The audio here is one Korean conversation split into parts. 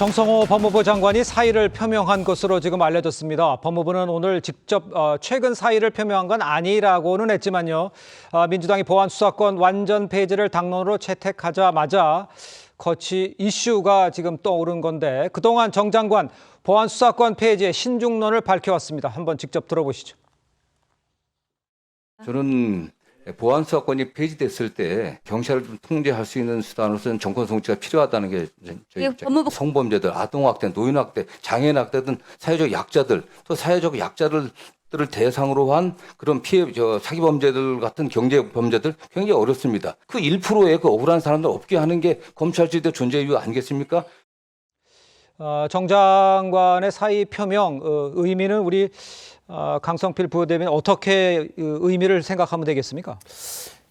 정성호 법무부 장관이 사의를 표명한 것으로 지금 알려졌습니다. 법무부는 오늘 직접 최근 사의를 표명한 건 아니라고는 했지만요. 민주당이 보안 수사권 완전 폐지를 당론으로 채택하자마자 거치 이슈가 지금 떠오른 건데 그동안 정 장관 보안 수사권 폐지의 신중론을 밝혀왔습니다. 한번 직접 들어보시죠. 저는 보안 수사권이 폐지됐을 때 경찰을 좀 통제할 수 있는 수단으로서는 정권 성취가 필요하다는 게 저희 입장입니다. 성범죄들, 아동학대, 노인학대, 장애인학대 등 사회적 약자들, 또 사회적 약자들을 대상으로 한 그런 사기 범죄들 같은 경제 범죄들 굉장히 어렵습니다. 그 1%의 그 억울한 사람들 없게 하는 게 검찰제도의 존재 이유 아니겠습니까? 정 장관의 사의 표명 의미는 우리 강성필 부대변인 어떻게 의미를 생각하면 되겠습니까?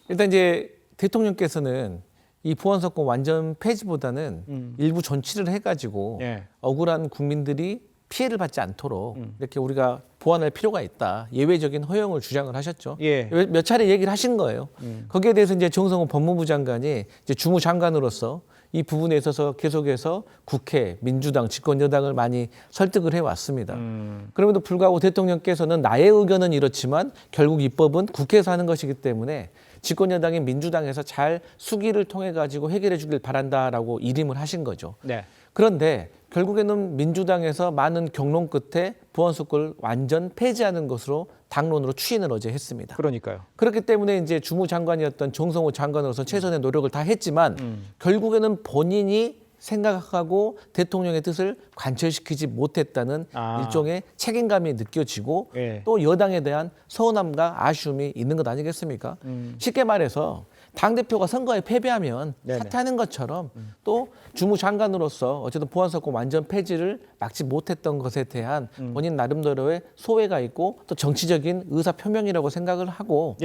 일단 이제 대통령께서는 이 보안수사권 완전 폐지보다는 일부 존치를 해가지고 억울한 국민들이 피해를 받지 않도록 이렇게 우리가 보완할 필요가 있다. 예외적인 허용을 주장을 하셨죠. 몇 차례 얘기를 하신 거예요. 거기에 대해서 이제 정성호 법무부 장관이 이제 주무장관으로서 이 부분에 있어서 계속해서 국회, 민주당, 집권 여당을 많이 설득을 해왔습니다. 그럼에도 불구하고 대통령께서는 나의 의견은 이렇지만 결국 입법은 국회에서 하는 것이기 때문에 집권 여당인 민주당에서 잘 수기를 통해 가지고 해결해 주길 바란다라고 일임을 하신 거죠. 그런데 결국에는 민주당에서 많은 경론 끝에 보안수사권을 완전 폐지하는 것으로 당론으로 추인을 어제 했습니다. 그러니까요. 그렇기 때문에 이제 주무장관이었던 정성호 장관으로서 최선의 노력을 다 했지만 결국에는 본인이 생각하고 대통령의 뜻을 관철시키지 못했다는 일종의 책임감이 느껴지고 또 여당에 대한 서운함과 아쉬움이 있는 것 아니겠습니까? 쉽게 말해서 당대표가 선거에 패배하면 사퇴하는 것처럼 또 주무장관으로서 어쨌든 보안수사권 완전 폐지를 막지 못했던 것에 대한 본인 나름대로의 소회가 있고 또 정치적인 의사표명이라고 생각을 하고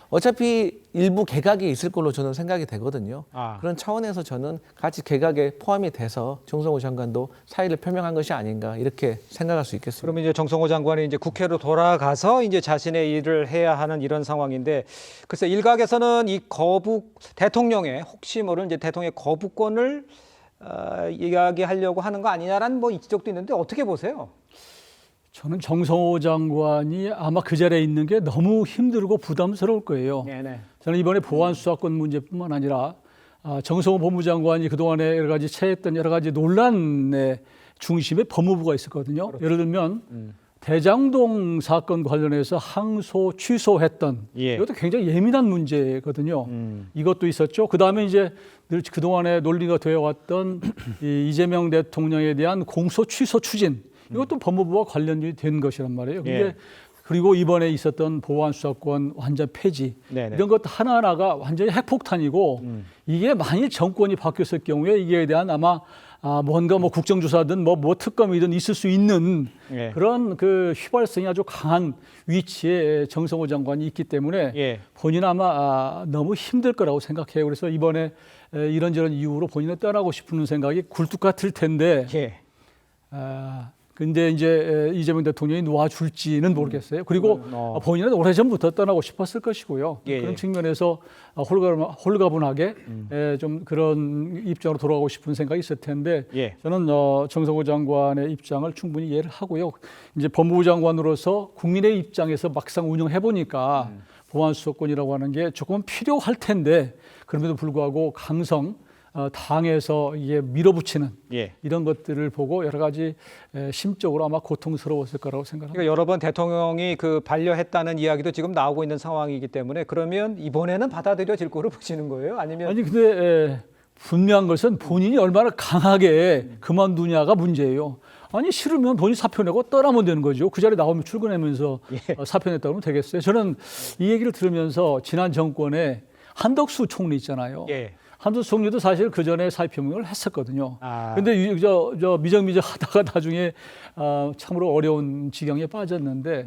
어차피 일부 개각이 있을 걸로 저는 생각이 되거든요. 그런 차원에서 저는 같이 개각에 포함이 돼서 정성호 장관도 사의를 표명한 것이 아닌가 이렇게 생각할 수 있겠습니다. 그러면 이제 정성호 장관이 이제 국회로 돌아가서 이제 자신의 일을 해야 하는 이런 상황인데 글쎄 일각에서는 이 대통령의 혹시 모를 이제 대통령의 거부권을 이야기하려고 하는 거 아니냐라는 뭐 이 지적도 있는데 어떻게 보세요? 저는 정성호 장관이 아마 그 자리에 있는 게 너무 힘들고 부담스러울 거예요. 저는 이번에 보안 수사권 문제뿐만 아니라 정성호 법무장관이 그동안에 여러 가지 처했던 여러 가지 논란의 중심에 법무부가 있었거든요. 예를 들면 대장동 사건 관련해서 항소 취소했던 이것도 굉장히 예민한 문제거든요. 이것도 있었죠. 그다음에 이제 늘 그동안에 논리가 되어 왔던 이재명 대통령에 대한 공소 취소 추진 이것도 법무부와 관련이 된 것이란 말이에요. 근데 그리고 이번에 있었던 보안 수사권 완전 폐지 이런 것 하나하나가 완전히 핵폭탄이고 이게 만일 정권이 바뀌었을 경우에 이에 대한 아마 뭔가 뭐 국정조사든 뭐 특검이든 있을 수 있는 그런 그 휘발성이 아주 강한 위치에 정성호 장관이 있기 때문에 본인은 아마 너무 힘들 거라고 생각해요. 그래서 이번에 이런저런 이유로 본인은 떠나고 싶은 생각이 굴뚝 같을 텐데 근데 이제 이재명 대통령이 놓아줄지는 모르겠어요. 그리고 본인은 오래전부터 떠나고 싶었을 것이고요. 그런 측면에서 홀가분하게 좀 그런 입장으로 돌아가고 싶은 생각이 있을 텐데 저는 정성호 장관의 입장을 충분히 이해를 하고요. 이제 법무부 장관으로서 국민의 입장에서 막상 운영해 보니까 보안 수사권이라고 하는 게 조금 필요할 텐데 그럼에도 불구하고 당에서 이게 밀어붙이는 이런 것들을 보고 여러 가지 심적으로 아마 고통스러웠을 거라고 생각합니다. 그러니까 여러 번 대통령이 반려했다는 이야기도 지금 나오고 있는 상황이기 때문에 그러면 이번에는 받아들여질 거로 보시는 거예요? 아니면 아니 근데 분명한 것은 본인이 얼마나 강하게 그만두냐가 문제예요. 아니 싫으면 본인 사표 내고 떠나면 되는 거죠. 그 자리에 나오면 출근하면서 사표 냈다 그러면 되겠어요. 저는 이 얘기를 들으면서 지난 정권에 한덕수 총리 있잖아요. 한덕수 총리도 사실 그 전에 사의 표명을 했었거든요. 근데 저 미적미적 하다가 나중에 참으로 어려운 지경에 빠졌는데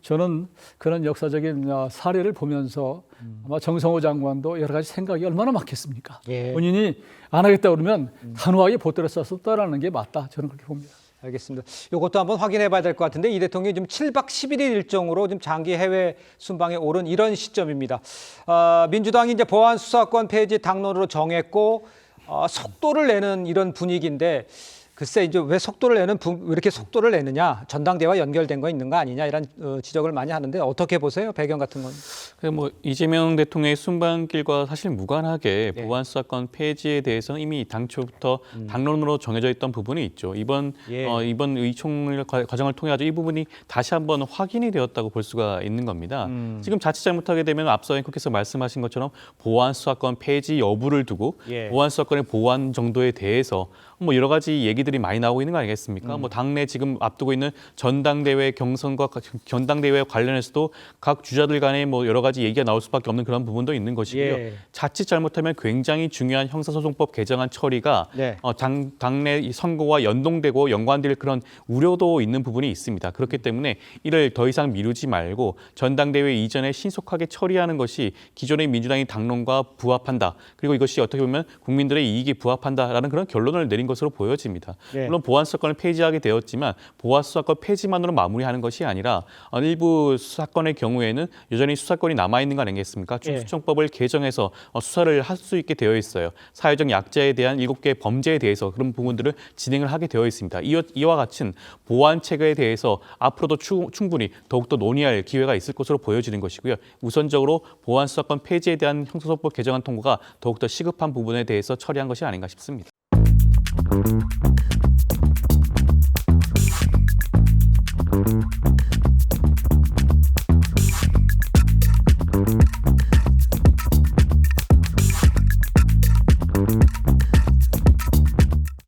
저는 그런 역사적인 사례를 보면서 아마 정성호 장관도 여러 가지 생각이 얼마나 많겠습니까? 본인이 안 하겠다 그러면 단호하게 보따리 싸서 떠나는 게 맞다. 저는 그렇게 봅니다. 알겠습니다. 이것도 한번 확인해 봐야 될 것 같은데 이 대통령이 지금 7박 11일 일정으로 좀 장기 해외 순방에 오른 이런 시점입니다. 민주당이 이제 보안 수사권 폐지 당론으로 정했고 속도를 내는 이런 분위기인데 글쎄 이제 왜 속도를 내는 왜 이렇게 속도를 내느냐 전당대회와 연결된 거 있는 거 아니냐 이런 지적을 많이 하는데 어떻게 보세요? 배경 같은 건? 뭐 이재명 대통령의 순방길과 사실 무관하게 보안 수사권 폐지에 대해서는 이미 당초부터 당론으로 정해져 있던 부분이 있죠. 이번 의총을 과정을 통해 가지고 이 부분이 다시 한번 확인이 되었다고 볼 수가 있는 겁니다. 지금 자칫 잘못하게 되면 앞서 앵커께서 말씀하신 것처럼 보안 수사권 폐지 여부를 두고 보안 수사권의 보완 정도에 대해서 뭐 여러 가지 얘기들이 많이 나오고 있는 거 아니겠습니까? 뭐 당내 지금 앞두고 있는 전당대회 경선과 전당대회 관련해서도 각 주자들 간에 뭐 여러 가지 얘기가 나올 수밖에 없는 그런 부분도 있는 것이고요. 자칫 잘못하면 굉장히 중요한 형사소송법 개정안 처리가 당내 이 선거와 연동되고 연관될 그런 우려도 있는 부분이 있습니다. 그렇기 때문에 이를 더 이상 미루지 말고 전당대회 이전에 신속하게 처리하는 것이 기존의 민주당의 당론과 부합한다. 그리고 이것이 어떻게 보면 국민들의 이익에 부합한다라는 그런 결론을 내린 것으로 보여집니다. 물론 보안 수사권을 폐지하게 되었지만 보안 수사권 폐지만으로 마무리하는 것이 아니라 일부 수사권의 경우에는 여전히 수사권이 남아 있는 거 아니겠습니까? 충수청법을 개정해서 수사를 할 수 있게 되어 있어요. 사회적 약자에 대한 7개 범죄에 대해서 그런 부분들을 진행을 하게 되어 있습니다. 이와 같은 보안 체계에 대해서 앞으로도 충분히 더욱더 논의할 기회가 있을 것으로 보여지는 것이고요. 우선적으로 보안 수사권 폐지에 대한 형사소송법 개정안 통과가 더욱더 시급한 부분에 대해서 처리한 것이 아닌가 싶습니다.